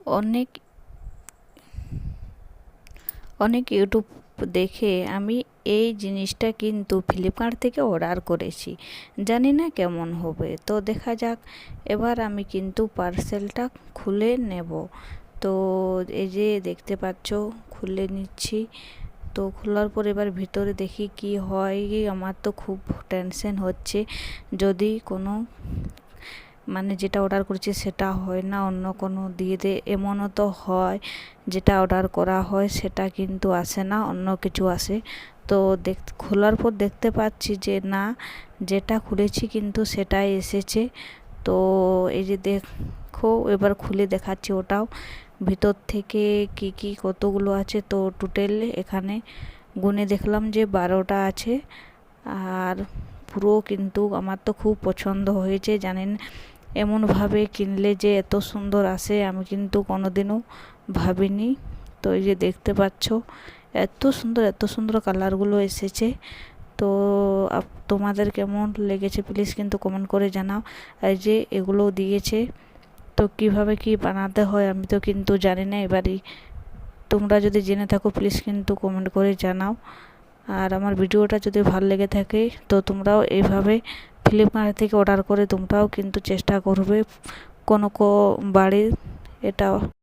অনেক অনেক ইউটিউব দেখে আমি এই জিনিসটা কিন্তু ফ্লিপকার্ট থেকে অর্ডার করেছি, জানি না কেমন হবে, তো দেখা যাক। এবার আমি কিন্তু পার্সেলটা খুলে নেব। তো এই যে দেখতে পাচ্ছ, খুলে নিচ্ছি। তো খোলার পর এবার ভিতরে দেখি কি হয়। আমার তো খুব টেনশন হচ্ছে, যদি কোনো মানে যেটা অর্ডার করেছি সেটা হয় না, অন্য কোনো দিয়ে দে। এমনও তো হয় যেটা অর্ডার করা হয় সেটা কিন্তু আসে না, অন্য কিছু আসে। তো খোলার পর দেখতে পাচ্ছি যে না, যেটা খুলেছি কিন্তু সেটাই এসেছে। তো এই যে দেখো, এবার খুলে দেখাচ্ছি ওটাও ভিতর থেকে কি কি কতগুলো আছে। তো টোটাল এখানে গুনে দেখলাম যে 12টা আছে। আর পুরো কিন্তু আমার তো খুব পছন্দ হয়েছে। জানেন, এমনভাবে কিনলে যে এত সুন্দর আসে আমি কিন্তু কোনোদিনও ভাবিনি। তো এই যে দেখতে পাচ্ছ, এত সুন্দর এত সুন্দর কালারগুলো এসেছে। তো তোমাদের কেমন লেগেছে প্লিজ কিন্তু কমেন্ট করে জানাও। এই যে এগুলো দিয়েছে, তো কিভাবে কি বানাতে হয় আমি তো কিন্তু জানি না। এবারই তোমরা যদি জেনে থাকো প্লিজ কিন্তু কমেন্ট করে জানাও। আর আমার ভিডিওটা যদি ভালো লেগে থাকে তো তোমরাও এইভাবে ফ্লিপকার্ট থেকে অর্ডার করে তোমরাও কিন্তু চেষ্টা করবে কোনো বাড়ির এটা